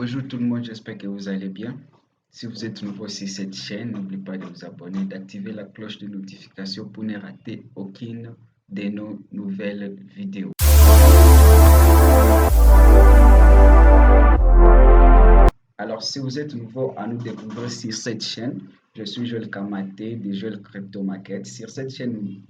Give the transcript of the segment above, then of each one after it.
Bonjour tout le monde, j'espère que vous allez bien. Si vous êtes nouveau sur cette chaîne, n'oubliez pas de vous abonner, d'activer la cloche de notification pour ne rater aucune de nos nouvelles vidéos. Alors, si vous êtes nouveau à nous découvrir sur cette chaîne, je suis Joël Kamaté de Joël Crypto Market. Sur cette chaîne,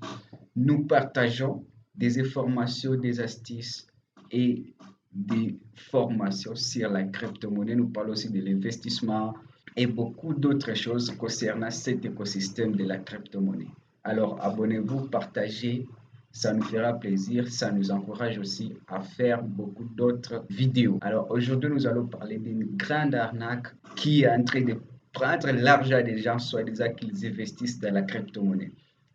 nous partageons des informations, des astuces et des formations sur la crypto-monnaie. Nous parlons aussi de l'investissement et beaucoup d'autres choses concernant cet écosystème de la crypto-monnaie. Alors, abonnez-vous, partagez, ça nous fera plaisir, ça nous encourage aussi à faire beaucoup d'autres vidéos. Alors, aujourd'hui, nous allons parler d'une grande arnaque qui est en train de prendre l'argent des gens, soi-disant qu'ils investissent dans la crypto-monnaie.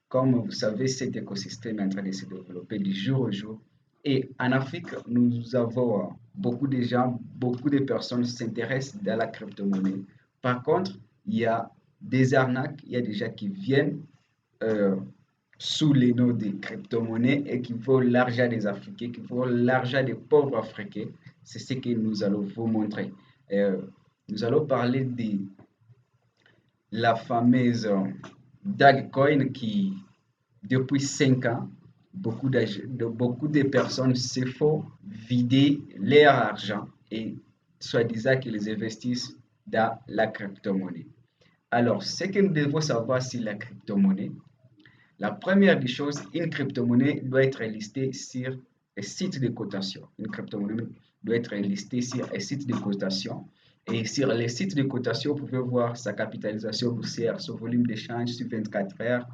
Comme vous savez, cet écosystème est en train de se développer du jour au jour. Et en Afrique, nous avons beaucoup de gens, beaucoup de personnes s'intéressent dans la crypto-monnaie. Par contre, il y a des arnaques, il y a des gens qui viennent sous les noms de crypto-monnaies et qui volent l'argent des Africains, qui volent l'argent des pauvres Africains. C'est ce que nous allons vous montrer. Nous allons parler de la fameuse Dogecoin qui, depuis 5 ans, beaucoup de personnes se font vider leur argent et soi-disant qu'ils investissent dans la crypto-monnaie. Alors, ce que nous devons savoir sur la crypto-monnaie, la première des choses, une crypto-monnaie doit être listée sur un site de cotation. Une crypto-monnaie doit être listée sur un site de cotation. Et sur les sites de cotation, vous pouvez voir sa capitalisation boursière, son volume d'échange sur 24 heures,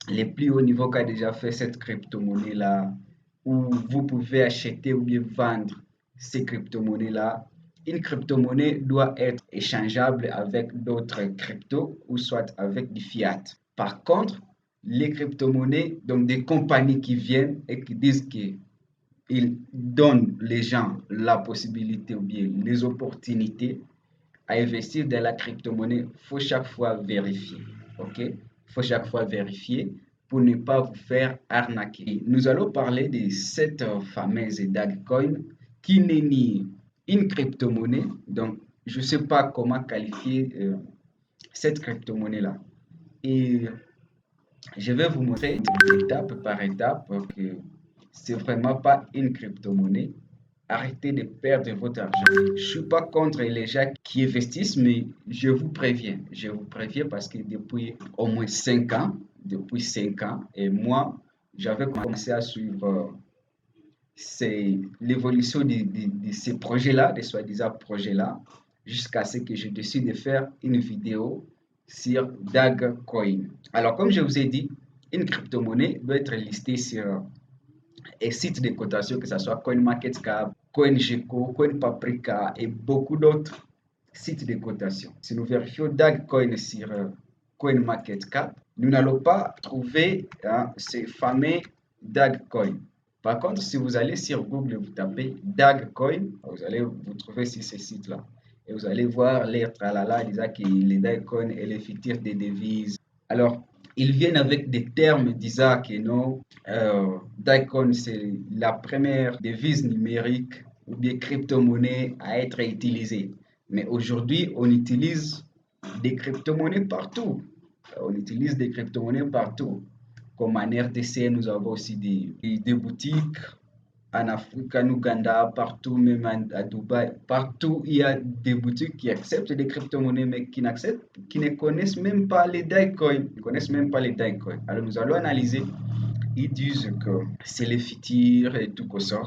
les plus hauts niveaux qu'a déjà fait cette crypto-monnaie-là, où vous pouvez acheter ou bien vendre ces crypto-monnaies-là. Une crypto-monnaie doit être échangeable avec d'autres cryptos ou soit avec du fiat. Par contre, les crypto-monnaies, donc des compagnies qui viennent et qui disent qu'ils donnent les gens la possibilité ou bien les opportunités à investir dans la crypto-monnaie, il faut chaque fois vérifier. OK? Il faut chaque fois vérifier pour ne pas vous faire arnaquer. Nous allons parler de cette fameuse Dogecoin qui n'est ni une crypto-monnaie. Donc, je ne sais pas comment qualifier cette crypto-monnaie-là. Et je vais vous montrer étape par étape que c'est vraiment pas une crypto-monnaie. Arrêtez de perdre votre argent. Je ne suis pas contre les gens qui investissent, mais je vous préviens parce que depuis au moins 5 ans, et moi, j'avais commencé à suivre l'évolution de ces projets-là, des soi-disant projets-là, jusqu'à ce que je décide de faire une vidéo sur Dogecoin. Alors, comme je vous ai dit, une crypto-monnaie doit être listée sur un site de cotation, que ce soit CoinMarketCap, CoinGecko, CoinPaprika et beaucoup d'autres sites de cotation. Si nous vérifions Dogecoin sur CoinMarketCap, nous n'allons pas trouver ces fameux Dogecoin. Par contre, si vous allez sur Google et vous tapez Dogecoin, vous allez vous trouver sur ces sites-là. Et vous allez voir les tralala disant que les Dogecoin est le futur des devises. Alors, ils viennent avec des termes disant que non, Dogecoin c'est la première devise numérique ou bien crypto-monnaie à être utilisée. Mais aujourd'hui, on utilise des crypto-monnaies partout. Comme en RDC, nous avons aussi des boutiques en Afrique, en Ouganda, partout, même à Dubaï. Partout, il y a des boutiques qui acceptent des crypto-monnaies, mais qui ne connaissent même pas les Dogecoin. Alors, nous allons analyser. Ils disent que c'est les futurs et tout ça.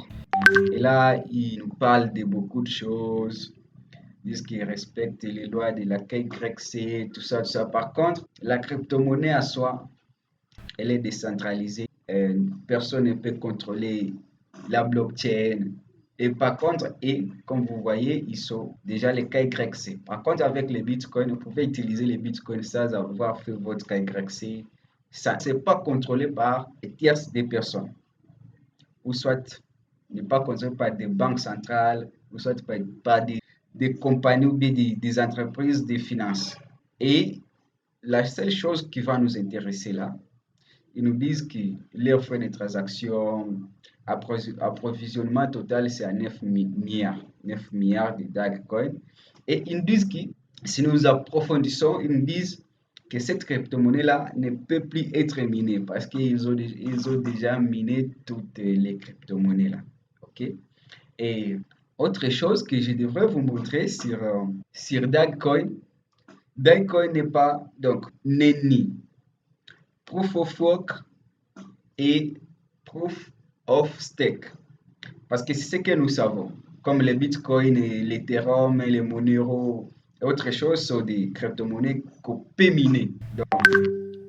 Et là, ils nous parlent de beaucoup de choses. Ils disent qu'ils respectent les lois de la KYC, tout ça, tout ça. Par contre, la crypto-monnaie à soi, elle est décentralisée. Personne ne peut contrôler la blockchain. Et par contre, comme vous voyez, ils sont déjà les KYC. Par contre, avec les bitcoins, vous pouvez utiliser les bitcoins sans avoir fait votre KYC. Ça n'est pas contrôlé par les tierces des personnes. Ou soit n'est pas contrôlé par des banques centrales, ou soit par des compagnies ou bien des entreprises de finances. Et la seule chose qui va nous intéresser là, ils nous disent que leur frais de transaction, approvisionnement total, c'est à 9 milliards. 9 milliards de Dogecoin. Et ils disent que si nous approfondissons, ils disent que cette crypto-monnaie-là ne peut plus être minée parce ils ont déjà miné toutes les crypto-monnaies-là. OK? Et autre chose que je devrais vous montrer sur Dogecoin, Dogecoin n'est pas, donc, n'est ni Proof of Work et Proof of Stake. Parce que c'est ce que nous savons. Comme le Bitcoin et l'Ethereum et les Monero et autres choses sont des crypto-monnaies qu'on peut miner. Donc,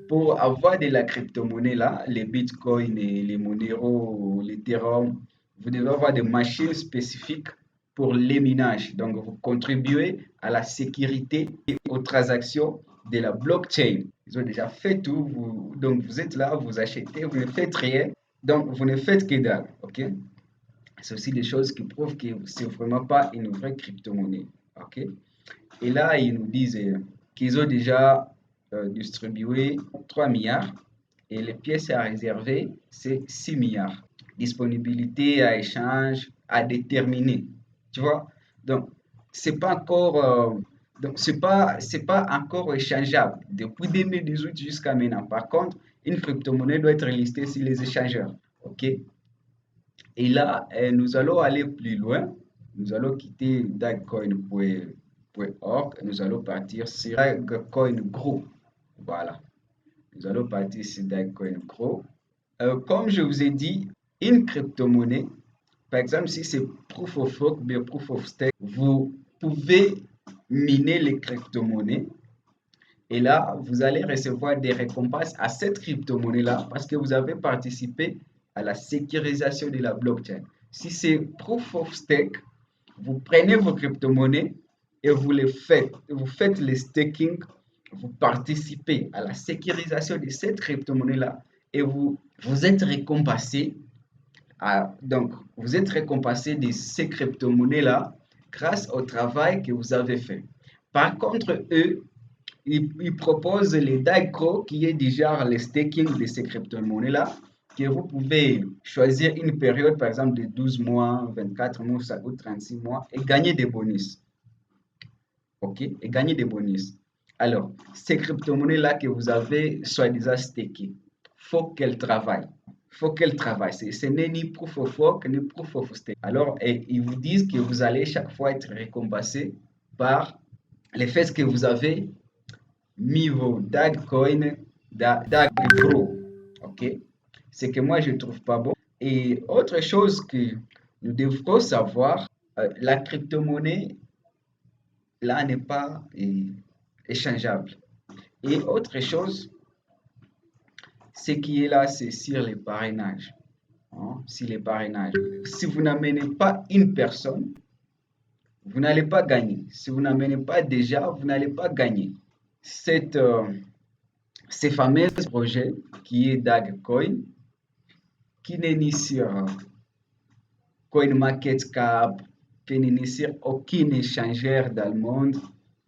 pour avoir de la crypto-monnaie là, les Bitcoin et les Monero, l'Ethereum, vous devez avoir des machines spécifiques pour les minages. Donc, vous contribuez à la sécurité et aux transactions de la blockchain. Ils ont déjà fait tout. Donc, vous êtes là, vous achetez, vous ne faites rien. Donc, vous ne faites que dalle. OK? C'est aussi des choses qui prouvent que c'est vraiment pas une vraie crypto-monnaie. OK? Et là, ils nous disent qu'ils ont déjà distribué 3 milliards et les pièces à réserver, c'est 6 milliards. Disponibilité à échange à déterminer. Tu vois? Donc, c'est pas encore, c'est pas encore échangeable depuis 2018 jusqu'à maintenant. Par contre, une crypto-monnaie doit être listée sur les échangeurs. OK? Et là, nous allons aller plus loin. Nous allons quitter Dogecoin.org et nous allons partir sur Dogecoin Grow. Voilà. Nous allons partir sur Dogecoin Grow. Comme je vous ai dit, une crypto-monnaie, par exemple, si c'est Proof of Work, bien Proof of Stake, vous pouvez miner les crypto-monnaies et là, vous allez recevoir des récompenses à cette crypto-monnaie-là parce que vous avez participé à la sécurisation de la blockchain. Si c'est Proof of Stake, vous prenez vos crypto-monnaies et vous faites le staking, vous participez à la sécurisation de cette crypto-monnaie-là et vous êtes récompensé. Donc, vous êtes récompensé de ces crypto-monnaies-là grâce au travail que vous avez fait. Par contre, eux, ils proposent les DAICO qui est déjà le staking de ces crypto-monnaies-là, que vous pouvez choisir une période, par exemple, de 12 mois, 24 mois ou 36 mois et gagner des bonus. OK? Et gagner des bonus. Alors, ces crypto-monnaies-là que vous avez soi-disant stakées, faut qu'elles travaillent. Faut qu'elles travaillent. Ce n'est ni proof of work ni proof of stake. Alors, ils vous disent que vous allez chaque fois être récompensé par les faits que vous avez mis vos Dogecoin, Pro. OK? C'est que moi, je ne trouve pas bon. Et autre chose que nous devrons savoir, la crypto-monnaie, là, n'est pas échangeable. Et autre chose, ce qui est là, c'est sur les parrainages. Hein, sur les parrainages. Si vous n'amenez pas une personne, vous n'allez pas gagner. Si vous n'amenez pas déjà, vous n'allez pas gagner. Cette, ces fameux projets qui est Dogecoin, qui n'est ni sur CoinMarketCap, qui n'est ni sur aucun échangeur dans le monde.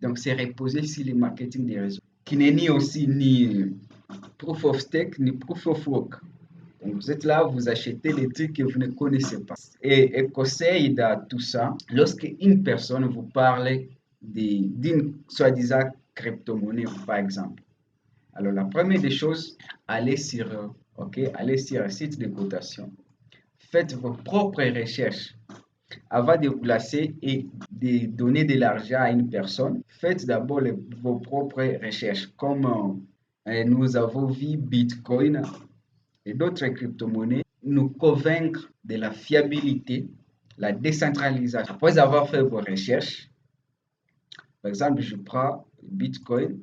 Donc, c'est reposé sur le marketing des réseaux. Qui n'est ni aussi ni Proof of Stake, ni Proof of Work. Donc, vous êtes là, vous achetez des trucs que vous ne connaissez pas. Et conseil dans tout ça, lorsque une personne vous parle d'une soi-disant crypto-monnaie, par exemple, alors, la première des choses, allez sur un site de cotation. Faites vos propres recherches. Avant de vous placer et de donner de l'argent à une personne, faites d'abord vos propres recherches. Comme nous avons vu Bitcoin et d'autres crypto-monnaies nous convaincre de la fiabilité, la décentralisation. Après avoir fait vos recherches, par exemple, je prends Bitcoin.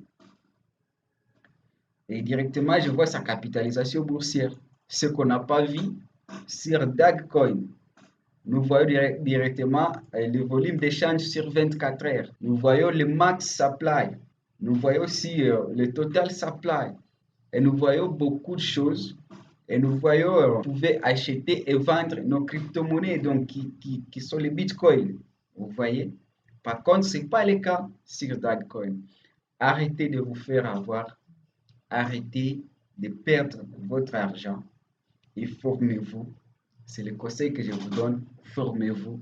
Et directement, je vois sa capitalisation boursière. Ce qu'on n'a pas vu sur Dogecoin. Nous voyons directement le volume d'échange sur 24 heures. Nous voyons le max supply. Nous voyons aussi le total supply. Et nous voyons beaucoup de choses. Et nous voyons, vous pouvez acheter et vendre nos crypto-monnaies donc, qui sont les bitcoins. Vous voyez? Par contre, ce n'est pas le cas sur Dogecoin. Arrêtez de vous faire avoir. Arrêtez de perdre votre argent et formez-vous. C'est le conseil que je vous donne. Formez-vous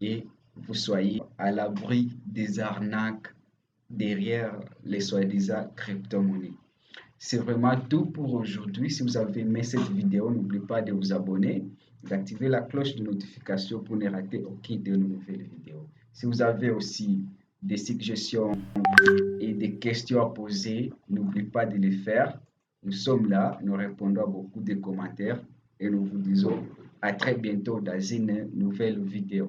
et vous soyez à l'abri des arnaques derrière les soi-disant crypto-monnaies. C'est vraiment tout pour aujourd'hui. Si vous avez aimé cette vidéo, n'oubliez pas de vous abonner, d'activer la cloche de notification pour ne rater aucune de nos nouvelles vidéos. Si vous avez aussi des suggestions et des questions à poser, n'oubliez pas de les faire. Nous sommes là, nous répondons à beaucoup de commentaires et nous vous disons à très bientôt dans une nouvelle vidéo.